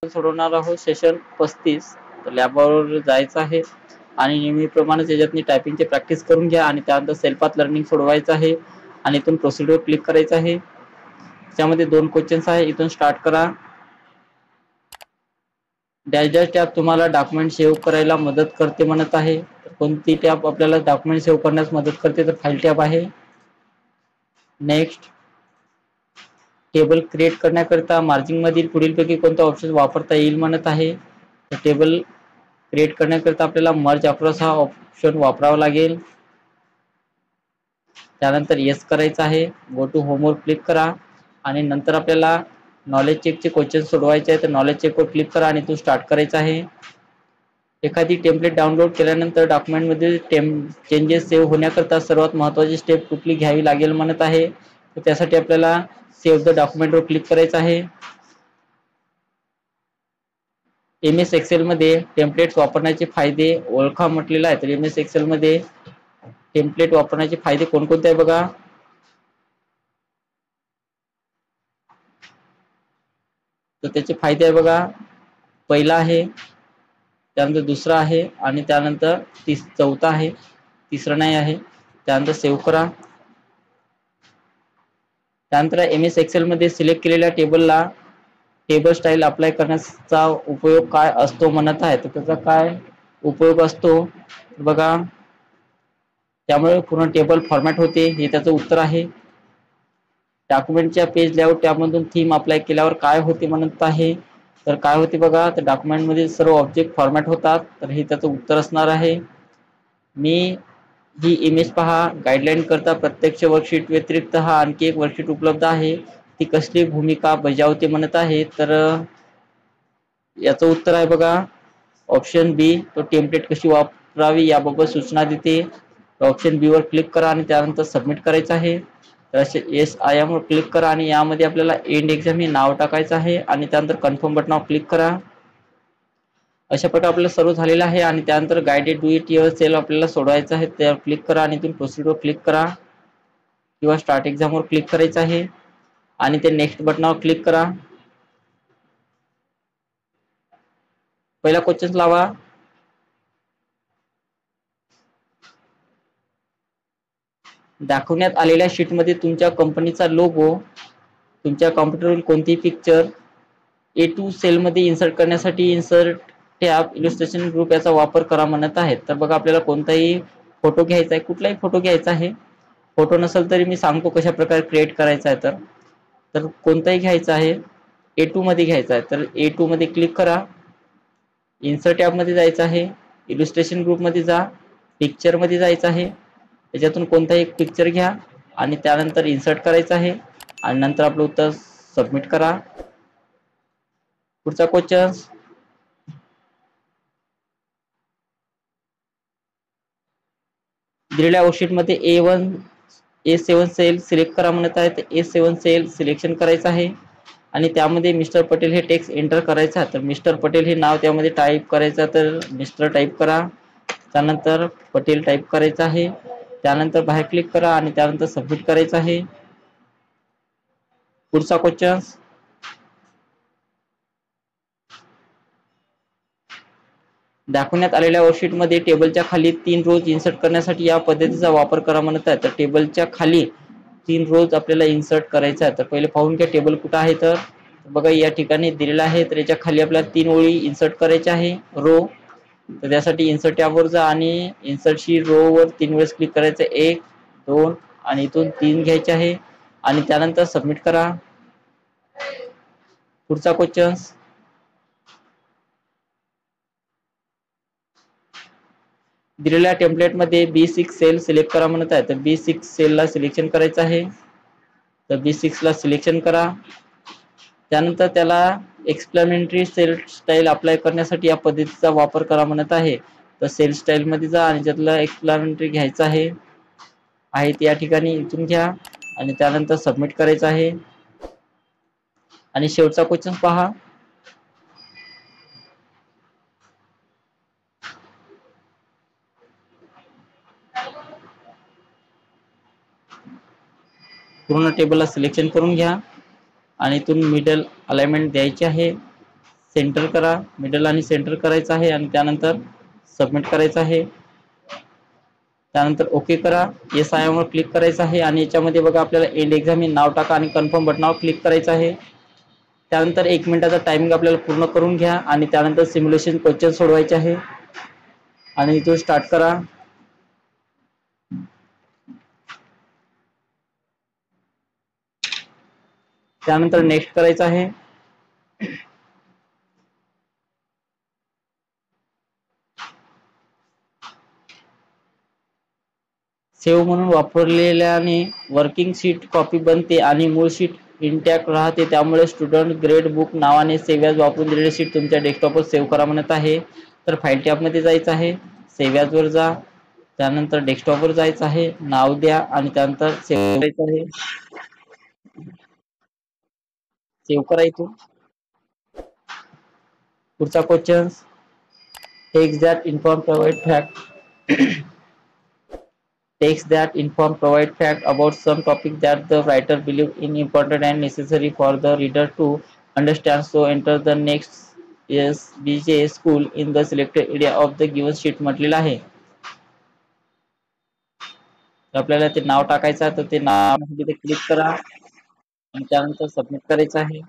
सोडवणार आहोत सेशन 35. तर लॅबवर जायचं आहे आणि नेहमीप्रमाणे त्याच्यातनी टायपिंगची प्रॅक्टिस करून घ्या आणि त्यानंतर सेल्फ पाथ लर्निंग सोडवायचं आहे आणि इथून प्रोसिडर क्लिक करायचं आहे. त्यामध्ये 2 क्वेश्चन्स आहे. इथून स्टार्ट करा. डॅश डॅश टॅब तुम्हाला डॉक्युमेंट सेव्ह करायला मदत करते म्हणत आहे. कोणती टॅब आपल्याला डॉक्युमेंट सेव्ह करण्यास मदत करते तर फाईल टॅब आहे. नेक्स्ट, टेबल क्रिएट करण्याकरिता मार्जिन मधील पुढीलपैकी कोणता ऑप्शन वापरता येईल म्हणत आहे. टेबल क्रिएट करण्याकरिता आपल्याला मर्ज अक्रॉस हा ऑप्शन वापरावा लागेल. त्यानंतर येस करायचं आहे. गो टू होमवर क्लिक करा आणि नंतर आपल्याला नॉलेज चेकचे क्वेश्चन सोडवायचे आहे तर नॉलेज चेकवर क्लिक करा आणि तो स्टार्ट करायचा आहे. एखादी टेम्पलेट डाउनलोड केल्यानंतर डॉक्युमेंटमध्ये चेंजेस सेव्ह होण्याकरता सर्वात महत्त्वाची स्टेप कुठली घ्यावी लागेल म्हणत आहे. तर त्यासाठी आपल्याला सेव्ह द डॉक्युमेंटवर क्लिक करायचं आहे. MS एक्सेल मध्ये टेम्पलेट्स वापरण्याचे फायदे ओळखा म्हटलेला आहे. तर MS एक्सेल मध्ये टेम्पलेट वापरण्याचे फायदे कोणकोणते आहे बघा. तर त्याचे फायदे आहे बघा. पहिला आहे, त्यानंतर दुसरा आहे आणि त्यानंतर चौथा आहे. तिसरा नाही आहे. त्यानंतर सेव्ह करा. त्यानंतर MS एक्सेल मध्ये सिलेक्ट केलेल्या टेबलला टेबल स्टाईल अप्लाय करण्याचा उपयोग काय असतो म्हणत आहे. तर त्याचा काय उपयोग असतो बघा. त्यामुळे पूर्ण टेबल फॉर्मॅट होते हे त्याचं उत्तर आहे. डॉक्युमेंटच्या पेज लेआउट टॅबमधून थीम अप्लाय केल्यावर काय होते म्हणत आहे. तर काय होते बघा. तर डॉक्युमेंटमध्ये सर्व ऑब्जेक्ट फॉर्मॅट होतात. तर हे त्याचं उत्तर असणार आहे. मी ही इमेज पहा. गाईडलाईन करता प्रत्यक्ष वर्कशीट व्यतिरिक्त हा आणखी एक वर्कशीट उपलब्ध आहे. ती कसली भूमिका बजावते म्हणत आहे. तर याचं उत्तर आहे बघा ऑप्शन बी. तो टेम्पलेट कशी वापरावी याबाबत सूचना देते. ऑप्शन बी वर क्लिक करा आणि त्यानंतर सबमिट करायचं आहे. तर असे येस आय एम वर क्लिक करा आणि यामध्ये आपल्याला एंड एक्झाम हे नाव टाकायचं आहे आणि त्यानंतर कन्फर्म बटनावर क्लिक करा. अशा प्रकारे आपल्याला सर्व झालेलं आहे आणि त्यानंतर गाइडेड डू इट युअरसेल्फ आपल्याला सोडवायचं आहे. त्यावर क्लिक करा आणि इथून प्रोसिडवर क्लिक करा किंवा स्टार्ट एक्झामवर क्लिक करायचं आहे आणि ते नेक्स्ट बटनावर क्लिक करा. पहिला क्वेश्चन लावा. दाखवण्यात आलेल्या शीटमध्ये तुमच्या कंपनीचा लोगो, तुमच्या कॉम्प्युटरवरील कोणतीही पिक्चर A2 सेलमध्ये इन्सर्ट करण्यासाठी इन्सर्ट टॅब इलस्ट्रेशन ग्रुप याचा वापर करा म्हणत आहेत. तर बघा आपल्याला कोणताही फोटो घ्यायचा आहे. कुठलाही फोटो घ्यायचा आहे. फोटो नसेल तरी मी सांगतो कशा प्रकारे क्रिएट करायचा आहे. तर कोणताही घ्यायचा आहे. A2 मध्ये घ्यायचा आहे. तर A2 मध्ये क्लिक करा. इन्सर्ट टॅब मध्ये जायचं आहे. इलस्ट्रेशन ग्रुप मध्ये जा. पिक्चर मध्ये जायचं आहे. त्याच्यातून कोणताही एक पिक्चर घ्या आणि त्यानंतर इन्सर्ट करायचं आहे आणि नंतर आपलं उत्तर सबमिट करा. पुढचा क्वेश्चन. दिलेल्या वर्कशीटमध्ये A7 सेल सिलेक्ट करा म्हणत आहे. तर A7 सेल सिलेक्शन करायचं आहे आणि त्यामध्ये मिस्टर पटेल हे टेक्स्ट एंटर करायचं आहे. तर मिस्टर पटेल हे नाव त्यामध्ये टाईप करायचं. तर मिस्टर टाईप करा. त्यानंतर पटेल टाईप करायचं आहे. त्यानंतर बाहेर क्लिक करा आणि त्यानंतर सबमिट करायचं आहे. पुढचा क्वेश्चन. दाखवण्यात आलेल्या वर्कशीटमध्ये टेबलच्या खाली 3 रोज इन्सर्ट करण्यासाठी या पद्धतीचा वापर करा म्हणत आहे. तर टेबलच्या खाली 3 रोज आपल्याला इन्सर्ट करायचा आहे. तर पहिले पाहून घ्या टेबल कुठं आहे. तर बघा या ठिकाणी दिलेला आहे. तर याच्या खाली आपल्याला 3 ओळी इन्सर्ट करायच्या आहे रो. तर त्यासाठी इन्सर्ट टॅबवर जा आणि इन्सर्टची रो वर 3 वेळेस क्लिक करायचं. 1, 2 आणि इथून 3 घ्यायचे आहे आणि त्यानंतर सबमिट करा. पुढचा क्वेश्चन. दिलेल्या टेम्पलेटमध्ये B6 सेल सिलेक्ट करा म्हणत आहे. तर B6 सेलला सिलेक्शन करायचं आहे. तर B6 ला सिलेक्शन करा. त्यानंतर त्याला एक्सप्लेनेटरी सेल स्टाईल अप्लाय करण्यासाठी या पद्धतीचा वापर करा म्हणत आहे. तर सेल स्टाईल मध्ये जा आणि ज्यातलं एक्सप्लेनेटरी घ्यायचं आहे या ठिकाणी इथून घ्या आणि त्यानंतर सबमिट करायचं आहे. आणि शेवटचा क्वेश्चन पहा. पूर्ण टेबलला सिलेक्शन करून घ्या आणि इथून मिडल अलाइनमेंट द्यायची आहे. सेंटर करा, मिडल आणि सेंटर करायचं आहे आणि त्यानंतर सबमिट करायचं आहे. त्यानंतर ओके करा, येस आय एम वर क्लिक करायचं आहे आणि याच्यामध्ये बघा आपल्याला एंड एक्झाम हे नाव टाका आणि कन्फर्म बटनावर क्लिक करायचं आहे. त्यानंतर 1 मिनिटाचा टायमिंग आपल्याला पूर्ण करून घ्या आणि त्यानंतर सिम्युलेशन क्वेश्चन सोडवायचे आहे आणि इथून स्टार्ट करा. त्यानंतर नेक्स्ट करायचं आहे. सेव्ह म्हणून वापरलेल्याने वर्किंग शीट कॉपी बनते आणि मूळ शीट इंटॅक्ट राहते. त्यामुळे स्टुडंट ग्रेड बुक नावाने सेव्ह ॲज वापरून दिलेली शीट तुमच्या डेस्कटॉपवर सेव्ह करा म्हणत आहे. तर फाईल टॅबमध्ये जायचं आहे, सेव्ह ॲज वर जा, त्यानंतर डेस्कटॉपवर जायचं आहे, नाव द्या आणि त्यानंतर सेव्ह करायचं आहे. सेव्ह करायचं. पुढचा question, text that inform provide fact. Text that inform provide fact about some topic that the writer believe in important and necessary for the reader to understand. So enter the next SBJ school in the selected area of the given sheet म्हटलेलं आहे. आपल्याला ते नाव टाकायचं आहे, तर ते नाव तिथे click करा आणि त्यानंतर सबमिट करायचं आहे.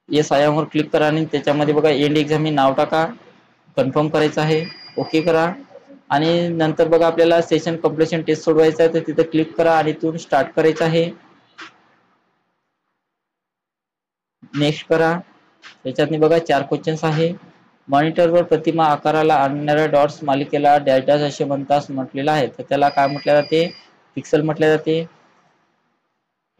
येस आय एम वर क्लिक करा आणि त्याच्यामध्ये बघा एंड एक्झाम हे नाव टाका, कन्फर्म करायचं आहे, ओके करा आणि नंतर बघा आपल्याला सेशन कंप्लीशन टेस्ट सोडवायचं आहे, तर तिथे क्लिक करा आणि इथून स्टार्ट करायचं आहे. नेक्स्ट करा. त्याच्यातनी बघा 4 क्वेश्चन्स आहे. मॉनिटरवर प्रतिमा आकाराला आणणाऱ्या डॉट्स मालिकेला डॅटास असे म्हणतात म्हटलेलं आहे. तर त्याला काय म्हटले जाते? पिक्सल म्हटले जाते.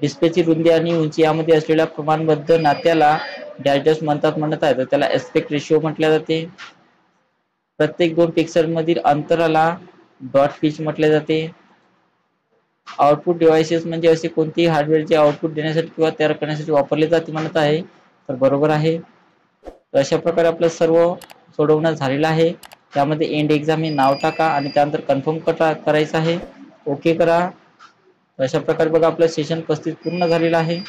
डिस्प्लेची रुंदी आणि उंची यामध्ये असलेल्या प्रमाणबद्ध नात्याला डॅशडॅश म्हणत आहे, तर त्याला एस्पेक्ट रेशिओ म्हटले जाते. प्रत्येक 2 पिक्सल मधील अंतराला डॉट पिच म्हटले जाते. आउटपुट डिव्हाइसेस म्हणजे असे कोणतेही हार्डवेअर जे आउटपुट देण्यासाठी किंवा तयार करण्यासाठी वापरले जाते म्हणत आहे, तर बरोबर आहे. तर अशा प्रकारे आपलं सर्व सोडवणं झालेलं आहे. त्यामध्ये एंड एक्झाम हे नाव टाका आणि त्यानंतर कन्फर्म करायचं आहे, ओके करा. अशा प्रकारे बघा आपलं सेशन 35 पूर्ण झालेलं आहे.